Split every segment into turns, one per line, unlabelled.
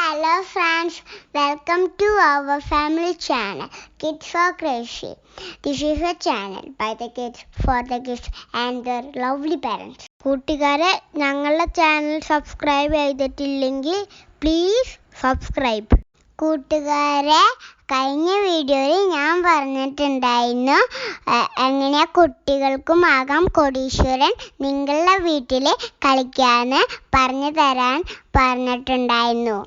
Hello friends, welcome to our family channel, Kids for Crazy. This is a channel by the kids, for the kids and their lovely parents. കൂട്ടുകാരെ, ഞങ്ങളുടെ channel subscribe ചെയ്തിട്ടില്ലെങ്കിൽ please subscribe. കൂട്ടുകാരെ, കഴിഞ്ഞ വീഡിയോയിൽ ഞാൻ പറഞ്ഞിട്ടുണ്ടായിരുന്നു എങ്ങനെയാ കുട്ടികൾക്കും ആകാം കോടീശ്വരൻ നിങ്ങളുടെ വീട്ടിൽ കളിക്കാൻ പറഞ്ഞു തരാൻ പറഞ്ഞിട്ടുണ്ടായിരുന്നു.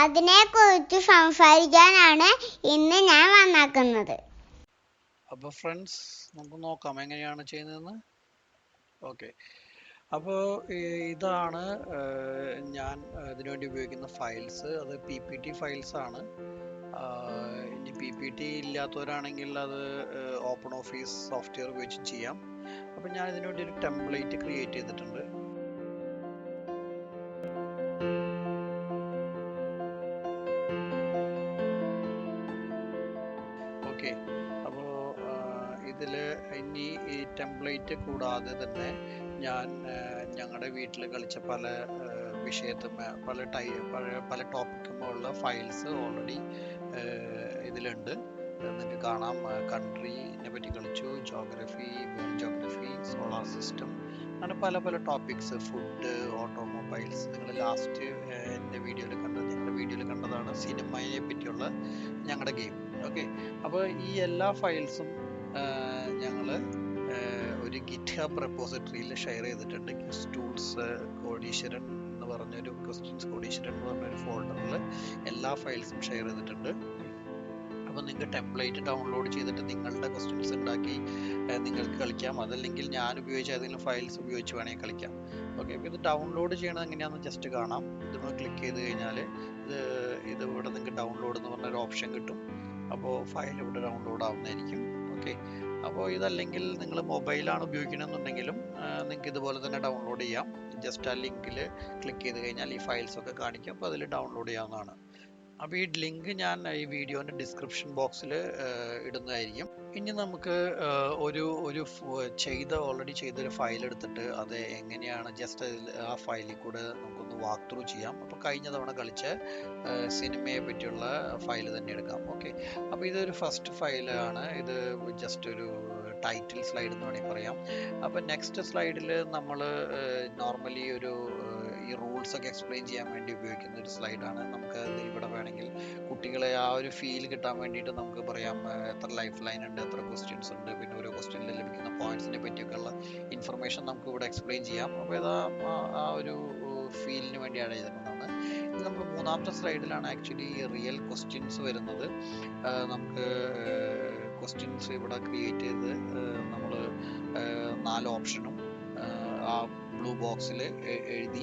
അതിനെക്കുറിച്ച് സംസാരിക്കാനാണ് ഇന്ന് ഞാൻ വന്നേക്കുന്നത്.
അപ്പോൾ ഫ്രണ്ട്സ്, നമുക്ക് നോക്കാം എങ്ങനെയാണ് ചെയ്യുന്നതെന്ന്. ഓക്കെ, അപ്പോൾ ഇതാണ് ഞാൻ ഇതിനുവേണ്ടി ഉപയോഗിക്കുന്ന ഫയൽസ്. അത് PPT ഫയൽസ് ആണ്. ഇനി PPT ഇല്ലാത്തവരാണെങ്കിൽ അത് ഓപ്പൺ ഓഫീസ് സോഫ്റ്റ്വെയർ ഉപയോഗിച്ച് ചെയ്യാം. അപ്പം ഞാൻ ഇതിനുവേണ്ടി ഒരു ടെംപ്ലേറ്റ് ക്രിയേറ്റ് ചെയ്തിട്ടുണ്ട്. ഓക്കെ, അപ്പോൾ ഇതിൽ ഇനി ഈ ടെംപ്ലേറ്റ് കൂടാതെ തന്നെ ഞാൻ ഞങ്ങളുടെ വീട്ടിൽ കളിച്ച പല വിഷയത്തും പല ടോപ്പിക്കുമുള്ള ഫയൽസ് ഓൾറെഡി ഇതിലുണ്ട്. നിങ്ങൾക്ക് കാണാം. കൺട്രീനെ പറ്റി കളിച്ചു, geography, world geography, solar system, അങ്ങനെ പല ടോപ്പിക്സ്, ഫുഡ്, ഓട്ടോമൊബൈൽസ്. നിങ്ങൾ ലാസ്റ്റ് എൻ്റെ വീഡിയോയിൽ ഞങ്ങളുടെ വീഡിയോയിൽ കണ്ടതാണ് സിനിമയെ പറ്റിയുള്ള ഞങ്ങളുടെ ഗെയിം. ഓക്കെ, അപ്പോൾ ഈ എല്ലാ ഫയൽസും ഞങ്ങൾ ഒരു ഗിറ്റ്ഹബ് റെപ്പോസിറ്ററിയിൽ ഷെയർ ചെയ്തിട്ടുണ്ട്. ടൂൾസ് കോടീശ്വരൻ എന്ന് പറഞ്ഞൊരു ക്വസ്റ്റ്യൻസ് കോടീശ്വരൻ എന്ന് പറഞ്ഞൊരു ഫോൾഡറിൽ എല്ലാ ഫയൽസും ഷെയർ ചെയ്തിട്ടുണ്ട്. അപ്പോൾ നിങ്ങൾക്ക് ടെംപ്ലേറ്റ് ഡൗൺലോഡ് ചെയ്തിട്ട് നിങ്ങളുടെ ക്വസ്റ്റ്യൻസ് ഉണ്ടാക്കി നിങ്ങൾക്ക് കളിക്കാം. അതല്ലെങ്കിൽ ഞാൻ ഉപയോഗിച്ച ഏതെങ്കിലും ഫയൽസ് ഉപയോഗിച്ച് വേണമെങ്കിൽ കളിക്കാം. ഓക്കെ, അപ്പോൾ ഇത് ഡൗൺലോഡ് ചെയ്യണത് എങ്ങനെയാണെന്ന് ജസ്റ്റ് കാണാം. ഇതിന് ക്ലിക്ക് ചെയ്ത് കഴിഞ്ഞാൽ ഇത് ഇവിടെ നിങ്ങൾക്ക് ഡൗൺലോഡ് എന്ന് പറഞ്ഞൊരു ഓപ്ഷൻ കിട്ടും. അപ്പോൾ ഫയൽ ഇവിടെ ഡൗൺലോഡ് ആവുന്നതായിരിക്കും. ഓക്കെ, അപ്പോൾ ഇതല്ലെങ്കിൽ നിങ്ങൾ മൊബൈലാണ് ഉപയോഗിക്കണമെന്നുണ്ടെങ്കിലും നിങ്ങൾക്ക് ഇതുപോലെ തന്നെ ഡൗൺലോഡ് ചെയ്യാം. ജസ്റ്റ് ആ ലിങ്കിൽ ക്ലിക്ക് ചെയ്ത് കഴിഞ്ഞാൽ ഈ ഫയൽസ് ഒക്കെ കാണിക്കും. അപ്പോൾ അതിൽ ഡൗൺലോഡ് ചെയ്യാവുന്നതാണ്. അപ്പോൾ ഈ ലിങ്ക് ഞാൻ ഈ വീഡിയോൻ്റെ ഡിസ്ക്രിപ്ഷൻ ബോക്സിൽ ഇടുന്നതായിരിക്കും. ഇനി നമുക്ക് ഓൾറെഡി ചെയ്തൊരു ഫയൽ എടുത്തിട്ട് അത് എങ്ങനെയാണ് ജസ്റ്റ് ആ ഫയലിൽ കൂടെ നമുക്കൊന്ന് വാക്ക് ത്രൂ ചെയ്യാം. അപ്പോൾ കഴിഞ്ഞ തവണ കളിച്ച സിനിമയെ പറ്റിയുള്ള ഫയൽ തന്നെ എടുക്കാം. ഓക്കെ, അപ്പോൾ ഇതൊരു ഫസ്റ്റ് ഫയലാണ്. ഇത് ജസ്റ്റ് ഒരു ടൈറ്റിൽ സ്ലൈഡ് എന്ന് വേണമെങ്കിൽ പറയാം. അപ്പോൾ നെക്സ്റ്റ് സ്ലൈഡിൽ നമ്മൾ നോർമലി ഈ റൂൾസ് ഒക്കെ എക്സ്പ്ലെയിൻ ചെയ്യാൻ വേണ്ടി ഉപയോഗിക്കുന്ന ഒരു സ്ലൈഡാണ്. നമുക്ക് ഇവിടെ വേണമെങ്കിൽ കുട്ടികളെ ആ ഒരു ഫീൽ കിട്ടാൻ വേണ്ടിയിട്ട് നമുക്ക് പറയാം എത്ര ലൈഫ് ലൈൻ ഉണ്ട്, എത്ര ക്വസ്റ്റ്യൻസ് ഉണ്ട്, പിന്നെ ഓരോ ക്വസ്റ്റ്യനിൽ ലഭിക്കുന്ന പോയിന്റ്സിനെ പറ്റിയൊക്കെയുള്ള ഇൻഫർമേഷൻ നമുക്ക് ഇവിടെ എക്സ്പ്ലെയിൻ ചെയ്യാം. അപ്പോൾ ഇത് ആ ഒരു ഫീലിന് വേണ്ടിയാണ് ചെയ്തിട്ടുള്ളത്. ഇത് നമുക്ക് മൂന്നാമത്തെ സ്ലൈഡിലാണ് ആക്ച്വലി റിയൽ ക്വസ്റ്റ്യൻസ് വരുന്നത്. നമുക്ക് ക്വസ്റ്റ്യൻസ് ഇവിടെ ക്രിയേറ്റ് ചെയ്ത് നമ്മൾ 4 ഓപ്ഷനും ആ ബ്ലൂ ബോക്സിൽ എഴുതി,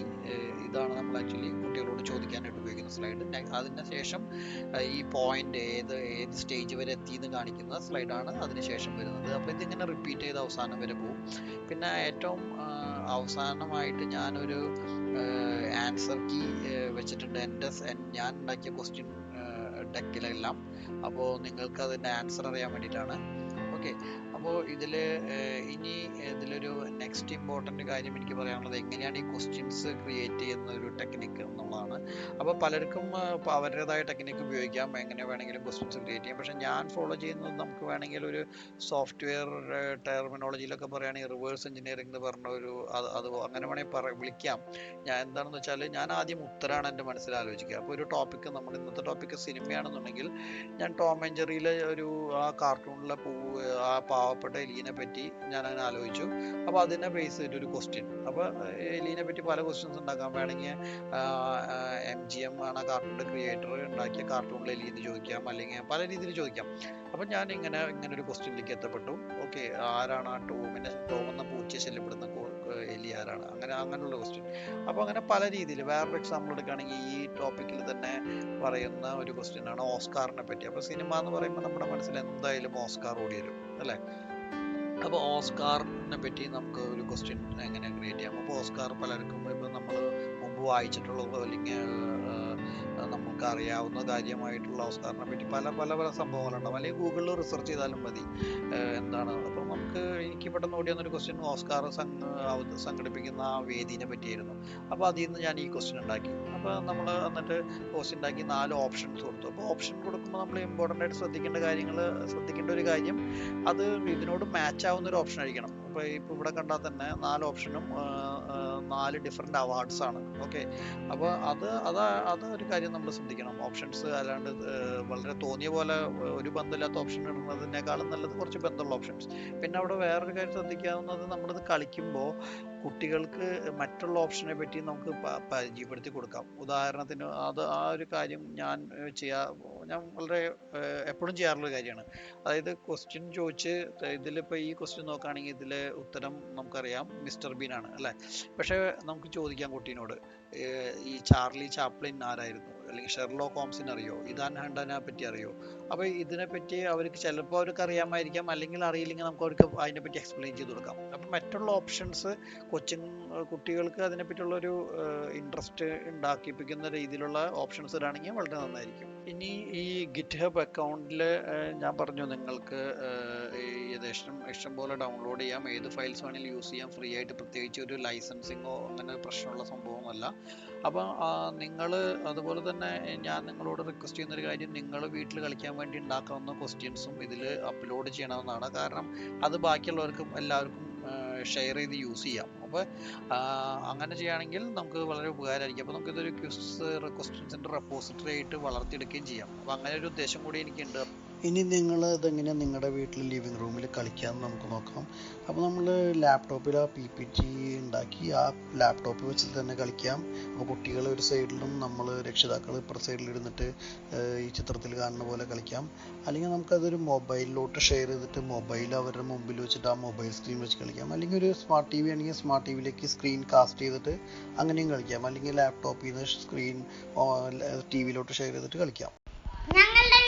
ഇതാണ് നമ്മൾ ആക്ച്വലി കുട്ടികളോട് ചോദിക്കാനായിട്ട് ഉപയോഗിക്കുന്ന സ്ലൈഡ്. അതിന് ശേഷം ഈ പോയിന്റ് ഏത് സ്റ്റേജ് വരെ എത്തിയെന്ന് കാണിക്കുന്ന സ്ലൈഡാണ് അതിനുശേഷം വരുന്നത്. അപ്പോൾ ഇതിങ്ങനെ റിപ്പീറ്റ് ചെയ്ത് അവസാനം വരെ പോകും. പിന്നെ ഏറ്റവും അവസാനമായിട്ട് ഞാനൊരു ആൻസർ കീ വെച്ചിട്ടുണ്ട് ഞാൻ ഉണ്ടാക്കിയ ക്വസ്റ്റ്യൻ ഡെക്കിലെല്ലാം. അപ്പോൾ നിങ്ങൾക്ക് അതിൻ്റെ ആൻസർ അറിയാൻ വേണ്ടിയിട്ടാണ്. ഓക്കെ, അപ്പോൾ ഇതിലൊരു നെക്സ്റ്റ് ഇമ്പോർട്ടൻ്റ് കാര്യം എനിക്ക് പറയാനുള്ളത് എങ്ങനെയാണ് ഈ ക്വസ്റ്റ്യൻസ് ക്രിയേറ്റ് ചെയ്യുന്ന ഒരു ടെക്നിക്ക് എന്നുള്ളതാണ്. അപ്പോൾ പലർക്കും അവരുടേതായ ടെക്നിക്ക് ഉപയോഗിക്കാം, എങ്ങനെ വേണമെങ്കിലും ക്വസ്റ്റ്യൻസ് ക്രിയേറ്റ് ചെയ്യാം. പക്ഷേ ഞാൻ ഫോളോ ചെയ്യുന്നത് നമുക്ക് വേണമെങ്കിൽ ഒരു സോഫ്റ്റ്വെയർ ടെർമിനോളജിയിലൊക്കെ പറയുകയാണെങ്കിൽ റിവേഴ്സ് എഞ്ചിനീയറിംഗ് എന്ന് പറഞ്ഞ അത് അങ്ങനെ വേണമെങ്കിൽ വിളിക്കാം. ഞാൻ എന്താണെന്ന് വെച്ചാൽ ഞാൻ ആദ്യം ഉത്തരമാണ് എൻ്റെ മനസ്സിൽ ആലോചിക്കുക. അപ്പോൾ ഒരു ടോപ്പിക്ക്, നമ്മുടെ ഇന്നത്തെ ടോപ്പിക്ക് സിനിമയാണെന്നുണ്ടെങ്കിൽ ഞാൻ ടോം ആൻഡ് ജെറിയിലെ ആ കാർട്ടൂണിലെ ആ പാവപ്പെട്ട എലീനെ പറ്റി ഞാൻ അങ്ങനെ ആലോചിച്ചു. അപ്പോൾ അതിനെ ബേസ് ചെയ്തിട്ടൊരു ക്വസ്റ്റ്യൻ. അപ്പോൾ എലീനെ പറ്റി പല ക്വസ്റ്റ്യൻസ് ഉണ്ടാക്കാൻ വേണമെങ്കിൽ MGM ആണ് ആ കാർട്ടൂണിൻ്റെ ക്രിയേറ്റർ ഉണ്ടാക്കിയ കാർട്ടൂണിൽ എലി എന്ന് ചോദിക്കാം, അല്ലെങ്കിൽ പല രീതിയിൽ ചോദിക്കാം. അപ്പം ഞാൻ ഇങ്ങനെ ഒരു ക്വസ്റ്റ്യനിലേക്ക് എത്തപ്പെട്ടു. ഓക്കെ, ആരാണ് ആ ടോം എന്ന പൂച്ചയെ ശല്യപ്പെടുന്ന എലി ആരാണ്, അങ്ങനെയുള്ള ക്വസ്റ്റ്യൻ. അപ്പോൾ അങ്ങനെ പല രീതിയിൽ. വേറൊരു എക്സാമ്പിൾ എടുക്കുകയാണെങ്കിൽ ഈ ടോപ്പിക്കിൽ തന്നെ പറയുന്ന ഒരു ക്വസ്റ്റ്യൻ ആണ് ഓസ്കാറിനെ പറ്റി. അപ്പോൾ സിനിമ എന്ന് പറയുമ്പോൾ നമ്മുടെ മനസ്സിൽ എന്തായാലും ഓസ്കാർ ഓടി വരും അല്ലേ. അപ്പോൾ ഓസ്കാറിനെ പറ്റി നമുക്ക് ഒരു ക്വസ്റ്റ്യൻ എങ്ങനെ ക്രിയേറ്റ് ചെയ്യാം. അപ്പോൾ ഓസ്കാർ പലർക്കും ഇപ്പോൾ നമ്മൾ മുമ്പ് വായിച്ചിട്ടുള്ളതോ അല്ലെങ്കിൽ നമുക്ക് നിങ്ങൾക്ക് അറിയാവുന്ന കാര്യമായിട്ടുള്ള ഓസ്കാറിനെ പറ്റി പല പല പല സംഭവങ്ങളുണ്ടാവും, അല്ലെങ്കിൽ ഗൂഗിളിൽ റിസർച്ച് ചെയ്താലും മതി. എന്താണ് അപ്പോൾ നമുക്ക് എനിക്ക് പെട്ടെന്ന് ഓടി വന്നൊരു ക്വസ്റ്റ്യൻ ഓസ്കാർ സംഘടിപ്പിക്കുന്ന ആ വേദിനെ പറ്റിയായിരുന്നു. അപ്പോൾ അതിൽ നിന്ന് ഞാൻ ഈ ക്വസ്റ്റ്യൻ ഉണ്ടാക്കി. അപ്പോൾ നമ്മൾ എന്നിട്ട് ക്വസ്റ്റ്യൻ ഉണ്ടാക്കി 4 ഓപ്ഷൻസ് കൊടുത്തു. അപ്പോൾ ഓപ്ഷൻ കൊടുക്കുമ്പോൾ നമ്മൾ ഇമ്പോർട്ടൻ്റ് ആയിട്ട് ശ്രദ്ധിക്കേണ്ട ഒരു കാര്യം, അത് ഇതിനോട് മാച്ച് ആവുന്ന ഒരു ഓപ്ഷൻ ആയിരിക്കണം. ഇപ്പോൾ ഇവിടെ കണ്ടാൽ തന്നെ 4 ഓപ്ഷനും 4 ഡിഫറെൻ്റ് അവാർഡ്സ് ആണ്. ഓക്കെ, അപ്പോൾ അതൊരു കാര്യം നമ്മൾ ശ്രദ്ധിക്കണം. ഓപ്ഷൻസ് അല്ലാണ്ട് വളരെ തോന്നിയ പോലെ ഒരു ബന്ധമില്ലാത്ത ഓപ്ഷൻ ഇടുന്നതിനേക്കാളും നല്ലത് കുറച്ച് ബന്ധമുള്ള ഓപ്ഷൻസ്. പിന്നെ അവിടെ വേറൊരു കാര്യം ശ്രദ്ധിക്കാവുന്നത്, നമ്മളിത് കളിക്കുമ്പോൾ കുട്ടികൾക്ക് മറ്റുള്ള ഓപ്ഷനെ പറ്റി നമുക്ക് പരിചയപ്പെടുത്തി കൊടുക്കാം. ഉദാഹരണത്തിന് ആ ഒരു കാര്യം ഞാൻ വളരെ എപ്പോഴും ചെയ്യാറുള്ള കാര്യമാണ്. അതായത് ക്വസ്റ്റ്യൻ ചോദിച്ച് ഇതിലിപ്പോൾ ഈ ക്വസ്റ്റ്യൻ നോക്കുകയാണെങ്കിൽ ഇതിലെ ഉത്തരം നമുക്കറിയാം മിസ്റ്റർ ബീൻ ആണ് അല്ലേ. പക്ഷേ നമുക്ക് ചോദിക്കാം കുട്ടീനോട്, ഈ ചാർലി ചാപ്ലിൻ ആരായിരുന്നു, അല്ലെങ്കിൽ ഷെർലോക്ക് ഹോംസിനെ അറിയോ, ഇദാൻ ഹണ്ടനെ പറ്റി അറിയോ? അപ്പോൾ ഇതിനെപ്പറ്റി ചിലപ്പോൾ അവർക്ക് അറിയാമായിരിക്കാം, അല്ലെങ്കിൽ അറിയില്ലെങ്കിൽ നമുക്ക് അവർക്ക് അതിനെപ്പറ്റി എക്സ്പ്ലെയിൻ ചെയ്ത് കൊടുക്കാം. അപ്പം മറ്റുള്ള ഓപ്ഷൻസ് കുട്ടികൾക്ക് അതിനെപ്പറ്റിയുള്ളൊരു ഇൻട്രസ്റ്റ് ഉണ്ടാക്കിപ്പിക്കുന്ന രീതിയിലുള്ള ഓപ്ഷൻസ് ഇടുകയാണെങ്കിൽ വളരെ നന്നായിരിക്കും. ഇനി ഈ ഗിറ്റ് ഹബ് അക്കൗണ്ടിൽ ഞാൻ പറഞ്ഞു നിങ്ങൾക്ക് ഇഷ്ടം പോലെ ഡൗൺലോഡ് ചെയ്യാം, ഏത് ഫയൽസ് വേണമെങ്കിലും യൂസ് ചെയ്യാം ഫ്രീ ആയിട്ട്. പ്രത്യേകിച്ച് ഒരു ലൈസൻസിങ്ങോ അങ്ങനെ പ്രശ്നമുള്ള സംഭവമല്ല. അപ്പം നിങ്ങൾ അതുപോലെ തന്നെ ഞാൻ നിങ്ങളോട് റിക്വസ്റ്റ് ചെയ്യുന്നൊരു കാര്യം, നിങ്ങൾ വീട്ടിൽ കളിക്കാൻ വേണ്ടി ഉണ്ടാക്കാവുന്ന ക്വസ്റ്റ്യൻസും ഇതിൽ അപ്ലോഡ് ചെയ്യണമെന്നാണ്. കാരണം അത് ബാക്കിയുള്ളവർക്കും എല്ലാവർക്കും ഷെയർ ചെയ്ത് യൂസ് ചെയ്യാം. അപ്പോൾ അങ്ങനെ ചെയ്യുകയാണെങ്കിൽ നമുക്ക് വളരെ ഉപകാരമായിരിക്കും. അപ്പോൾ നമുക്കിതൊരു ക്വസ്റ്റ്യൻസിൻ്റെ റെപ്പോസിറ്ററി ആയിട്ട് വളർത്തിയെടുക്കുകയും ചെയ്യാം. അപ്പോൾ അങ്ങനെ ഒരു ഉദ്ദേശം കൂടി എനിക്കുണ്ട്. ഇനി നിങ്ങൾ ഇതെങ്ങനെ നിങ്ങളുടെ വീട്ടിൽ ലിവിങ് റൂമിൽ കളിക്കാമെന്ന് നമുക്ക് നോക്കാം. അപ്പോൾ നമ്മൾ ലാപ്ടോപ്പിൽ ആ PPT ഉണ്ടാക്കി ആ ലാപ്ടോപ്പ് വെച്ചിട്ട് തന്നെ കളിക്കാം. അപ്പോൾ കുട്ടികൾ ഒരു സൈഡിലും നമ്മൾ രക്ഷിതാക്കൾ ഇപ്പുറത്തെ സൈഡിൽ ഇരുന്നിട്ട് ഈ ചിത്രത്തിൽ കാണുന്ന പോലെ കളിക്കാം. അല്ലെങ്കിൽ നമുക്കതൊരു മൊബൈലിലോട്ട് ഷെയർ ചെയ്തിട്ട് മൊബൈൽ അവരുടെ മുമ്പിൽ വെച്ചിട്ട് ആ മൊബൈൽ സ്ക്രീൻ വെച്ച് കളിക്കാം. അല്ലെങ്കിൽ ഒരു സ്മാർട്ട് TV ആണെങ്കിൽ സ്മാർട്ട് TVയിലേക്ക് സ്ക്രീൻ കാസ്റ്റ് ചെയ്തിട്ട് അങ്ങനെയും കളിക്കാം. അല്ലെങ്കിൽ ലാപ്ടോപ്പിൽ നിന്ന് സ്ക്രീൻ TVയിലോട്ട് ഷെയർ ചെയ്തിട്ട് കളിക്കാം.
ഞങ്ങളുടെ